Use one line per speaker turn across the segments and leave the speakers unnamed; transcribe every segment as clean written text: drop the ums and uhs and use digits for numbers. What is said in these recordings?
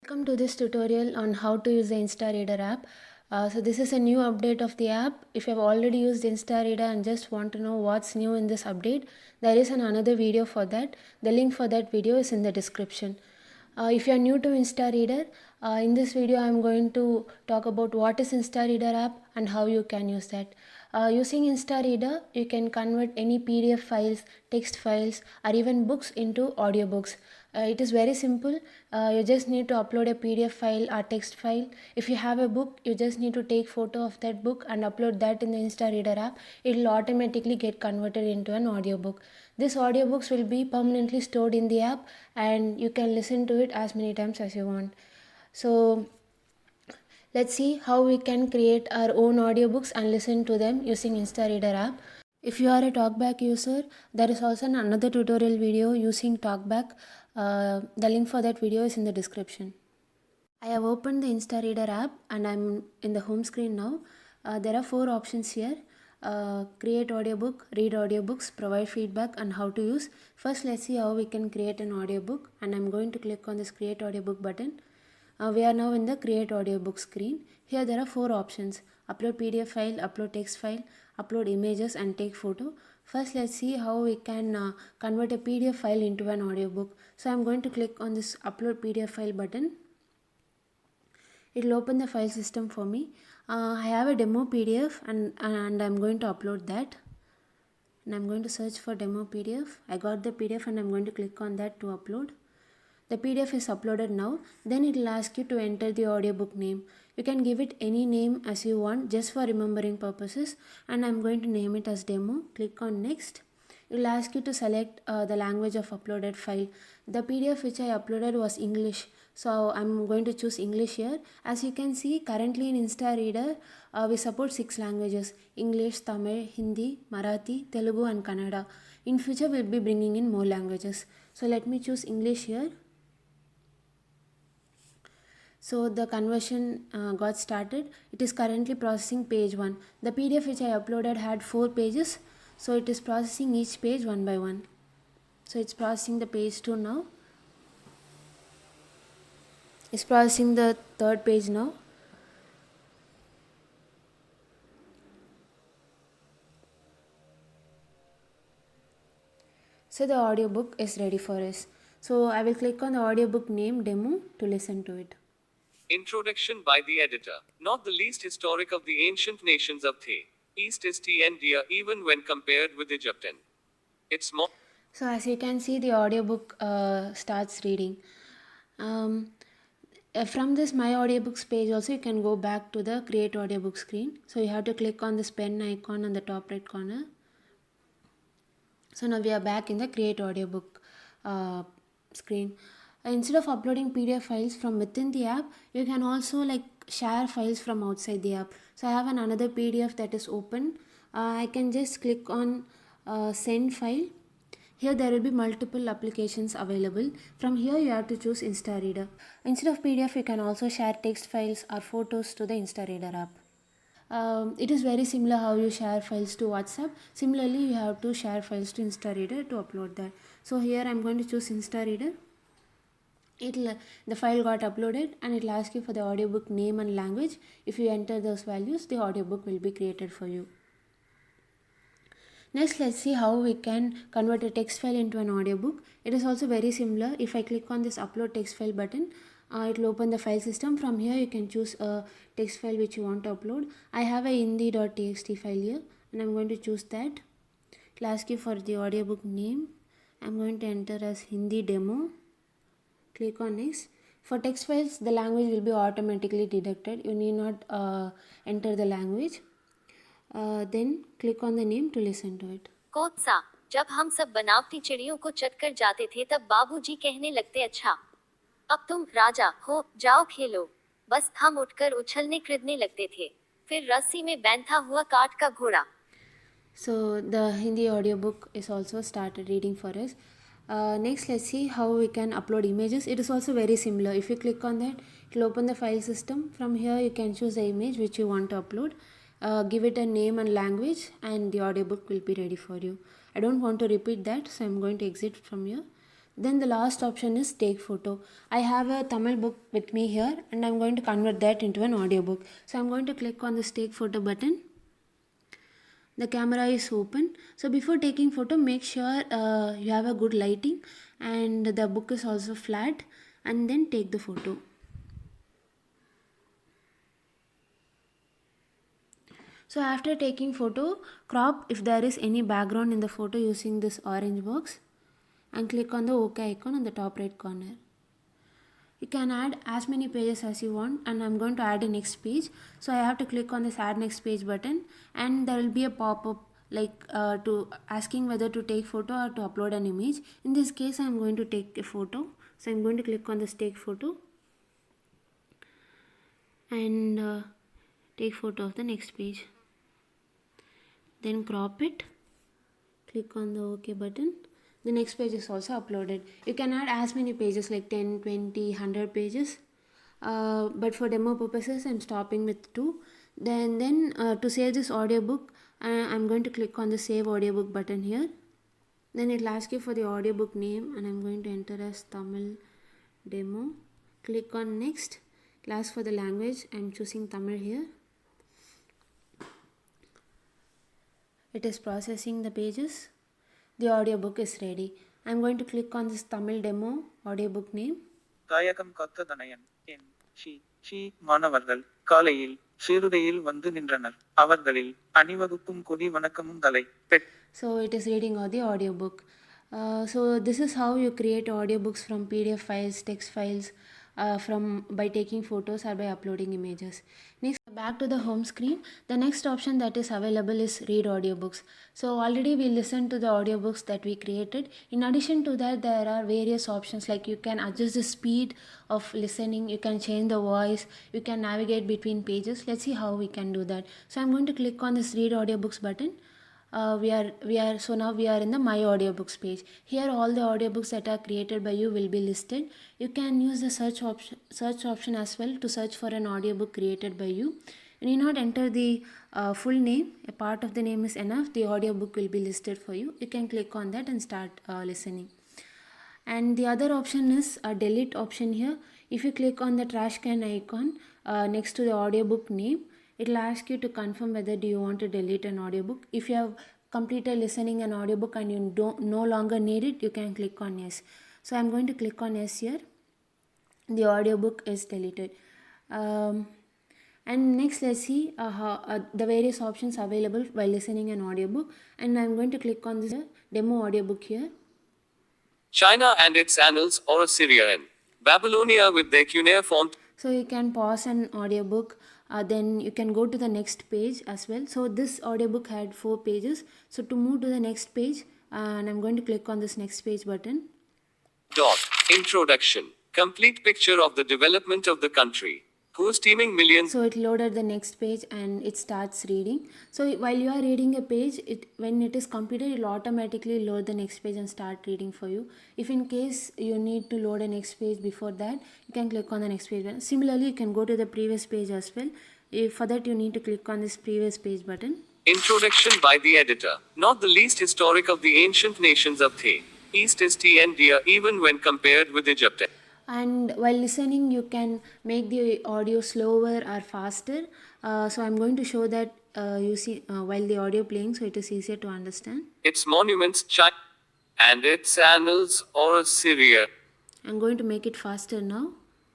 Welcome to this tutorial on how to use the InstaReader app. So this is a new update of the app. If you have already used InstaReader and just want to know what's new in this update, there is another video for that. The link for that video is in the description. If you are new to InstaReader, in this video I am going to talk about what is InstaReader app and how you can use that. Using InstaReader, you can convert any PDF files, text files, or even books into audiobooks. It is very simple. You just need to upload a PDF file or text file. If you have a book, you just need to take photo of that book and upload that in the InstaReader app. It will automatically get converted into an audiobook. This audiobooks will be permanently stored in the app and you can listen to it as many times as you want. So let's see how we can create our own audiobooks and listen to them using InstaReader app. If you are a TalkBack user, there is also another tutorial video using TalkBack. The link for that video is in the description. I have opened the InstaReader app and I'm in the home screen now. There are 4 options here. Create audiobook, read audiobooks, provide feedback, and how to use. First, let's see how we can create an audiobook, and I'm going to click on this create audiobook button. We are now in the create audiobook screen. Here there are 4 options: upload PDF file, upload text file, upload images, and take photo. First, let's see how we can convert a PDF file into an audiobook. So I'm going to click on this upload PDF file button. It will open the file system for me. I have a demo PDF and I'm going to upload that. And I'm going to search for demo PDF. I got the PDF and I'm going to click on that to upload. The PDF is uploaded now. Then it will ask you to enter the audiobook name. You can give it any name as you want just for remembering purposes. And I'm going to name it as demo. Click on next. It will ask you to select the language of uploaded file. The PDF which I uploaded was English. So I'm going to choose English here. As you can see, currently in InstaReader, we support 6 languages: English, Tamil, Hindi, Marathi, Telugu and Kannada. In future, we'll be bringing in more languages. So let me choose English here. So the conversion got started. It is currently processing page 1. The PDF which I uploaded had 4 pages. So it is processing each page one by one. So it's processing the page 2 now. It's processing the 3rd page now. So the audiobook is ready for us. So I will click on the audiobook name demo to listen to it.
Introduction by the editor. Not the least historic of the ancient nations of the East is India, even when compared with Egypt. It's more.
So as you can see, the audiobook starts reading. From this My Audiobooks page also, you can go back to the Create Audiobook screen. So you have to click on this pen icon on the top right corner. So now we are back in the Create Audiobook screen. Instead of uploading PDF files from within the app, you can also share files from outside the app. So I have another PDF that is open. I can just click on send file. Here there will be multiple applications available. From here you have to choose InstaReader. Instead of PDF, you can also share text files or photos to the InstaReader app. It is very similar how you share files to WhatsApp. Similarly, you have to share files to InstaReader to upload that. So here I'm going to choose InstaReader. The file got uploaded and it will ask you for the audiobook name and language. If you enter those values, the audiobook will be created for you. Next, let's see how we can convert a text file into an audiobook. It is also very similar. If I click on this upload text file button, it will open the file system. From here you can choose a text file which you want to upload. I have a hindi.txt file here and I'm going to choose that. It will ask you for the audiobook name. I'm going to enter as Hindi demo. Click on next. For text files, the language will be automatically deducted. You need not enter the language. Then click on the name to listen to it.
कोत्सा, जब हम सब बनावटी चिड़ियों को चटकर जाते थे तब बाबूजी कहने लगते अच्छा अब तुम राजा हो जाओ खेलो बस हम उठकर उछलने कूदने लगते थे फिर रस्सी में बैंधा हुआ काठ का घोड़ा.
So the Hindi audiobook is also started reading for us. Next, let's see how we can upload images. It is also very similar. If you click on that, it will open the file system. From here you can choose the image which you want to upload. Give it a name and language and the audiobook will be ready for you. I don't want to repeat that, so I'm going to exit from here. Then the last option is take photo. I have a Tamil book with me here and I'm going to convert that into an audiobook. So I'm going to click on this take photo button. The camera is open. So before taking photo, make sure you have a good lighting and the book is also flat, and then take the photo. So after taking photo, crop if there is any background in the photo using this orange box and click on the OK icon on the top right corner. You can add as many pages as you want, and I'm going to add a next page. So I have to click on this add next page button, and there will be a pop-up like to asking whether to take photo or to upload an image. In this case, I'm going to take a photo. So I'm going to click on this take photo and take photo of the next page. Then crop it. Click on the OK button. The next page is also uploaded. You can add as many pages like 10, 20, 100 pages. But for demo purposes, I'm stopping with 2. Then to save this audiobook, I'm going to click on the save audiobook button here. Then it will ask you for the audiobook name, and I'm going to enter as Tamil demo. Click on next. It will ask for the language. I'm choosing Tamil here. It is processing the pages. The audiobook is ready. I'm going to click on this Tamil demo audiobook name.
தாயகம் காத்த தனயன் என் she மாணவர்கள் காலையில் சீருடையில் வந்து நின்றனர். அவர்களில் அணிவகுப்பும் கொடி வணக்கமும் தலை bed.
So it is reading out the audiobook. So this is how you create audiobooks from PDF files, text files, by taking photos or by uploading images. Next, back to the home screen. The next option that is available is read audiobooks. So already we listened to the audiobooks that we created. In addition to that, there are various options like you can adjust the speed of listening, you can change the voice, you can navigate between pages. Let's see how we can do that. So I'm going to click on this read audiobooks button. Now we are in the my audiobooks page. Here all the audiobooks that are created by you will be listed. You can use the search option as well to search for an audiobook created by you. You need not enter the full name. A part of the name is enough. The audiobook will be listed for you. You can click on that and start listening. And the other option is a delete option here. If you click on the trash can icon next to the audiobook name, it will ask you to confirm whether do you want to delete an audiobook. If you have completed listening an audiobook and you no longer need it, you can click on yes. So I'm going to click on yes here. The audiobook is deleted. And next, let's see the various options available while listening an audiobook. And I'm going to click on this demo audiobook here.
China and its annals, or Assyria and Babylonia with their cuneiform.
So you can pause an audiobook, then you can go to the next page as well. So this audiobook had 4 pages. So to move to the next page, and I'm going to click on this next page button.
Introduction. Complete picture of the development of the country, whose teeming millions.
So it loaded the next page and it starts reading. So while you are reading a page, when it is completed, it will automatically load the next page and start reading for you. If in case you need to load a next page before that, you can click on the next page. Similarly, you can go to the previous page as well. For that, you need to click on this previous page button.
Introduction by the editor. Not the least historic of the ancient nations of the East is India, even when compared with Egypt.
And while listening, you can make the audio slower or faster. So I'm going to show that while the audio playing, so it is easier to understand.
Its monuments, China and its annals, or Assyria.
I'm going to make it faster now.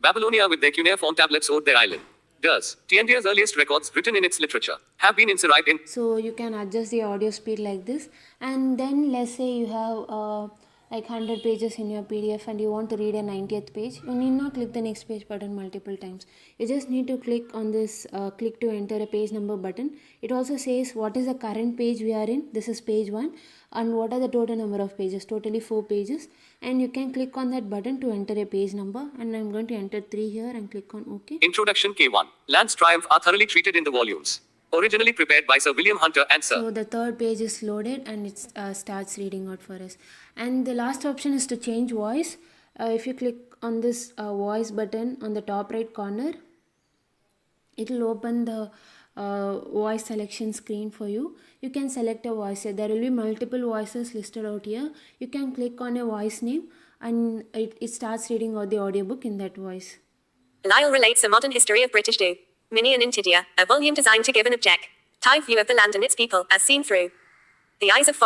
Babylonia with their cuneiform tablets or their island. Does India's earliest records written in its literature have been inscribed in.
So you can adjust the audio speed like this, and then let's say you have like 100 pages in your PDF and you want to read a 90th page, you need not click the next page button multiple times. You just need to click on this click to enter a page number button. It also says what is the current page we are in. This is page 1, and what are the total number of pages, totally 4 pages, and you can click on that button to enter a page number, and I'm going to enter 3 here and click on OK.
Introduction K1. Land's Triumph are thoroughly treated in the volumes. Originally prepared by Sir William Hunter and Sir.
So the third page is loaded and it starts reading out for us. And the last option is to change voice. If you click on this voice button on the top right corner, it will open the voice selection screen for you. You can select a voice. There will be multiple voices listed out here. You can click on a voice name. and it starts reading out the audiobook in that voice.
Lyle relates a modern history of British do. Minnie and Intidia, a volume designed to give an objective view of the land and its people as seen through the eyes of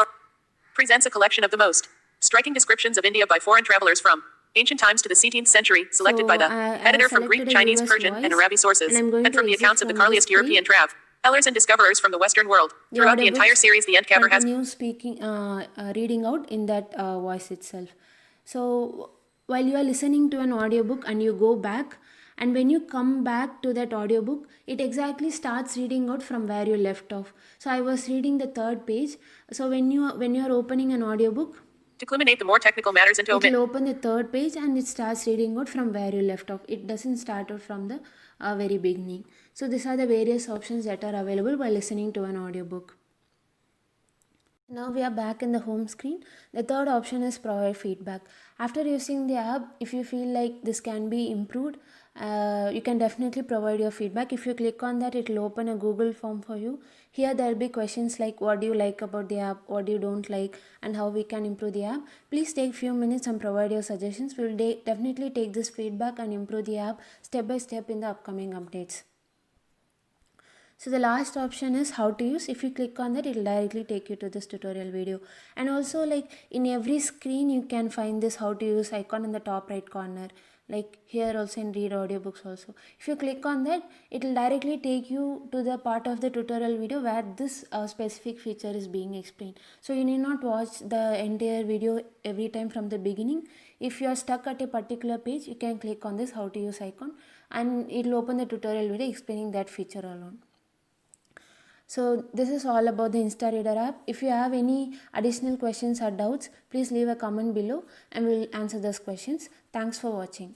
presents a collection of the most striking descriptions of India by foreign travelers from ancient times to the 17th century, selected by the editor from Greek, Chinese, Persian, and Arabic sources, and from the accounts of the earliest European travelers and discoverers from the Western world. Throughout the entire series, the Endcover has
continue speaking, reading out in that voice itself. So while you are listening to an audiobook and you go back, and when you come back to that audiobook, it exactly starts reading out from where you left off. So I was reading the 3rd page. So when you are opening an audiobook,
to eliminate the more technical matters and to
it
omit
will open the 3rd page and it starts reading out from where you left off. It doesn't start out from the very beginning. So these are the various options that are available while listening to an audiobook. Now we are back in the home screen. The 3rd option is provide feedback. After using the app, if you feel like this can be improved, you can definitely provide your feedback. If you click on that, it will open a Google form for you. Here there will be questions like what do you like about the app, what do you don't like, and how we can improve the app. Please take few minutes and provide your suggestions. We will definitely take this feedback and improve the app step by step in the upcoming updates. So the last option is how to use. If you click on that, it will directly take you to this tutorial video. And also, like in every screen you can find this how to use icon in the top right corner, like here also in read audiobooks also. If you click on that, it will directly take you to the part of the tutorial video where this specific feature is being explained. So you need not watch the entire video every time from the beginning. If you are stuck at a particular page, you can click on this how to use icon and it will open the tutorial video explaining that feature alone. So this is all about the InstaReader app. If you have any additional questions or doubts, please leave a comment below and we'll answer those questions. Thanks for watching.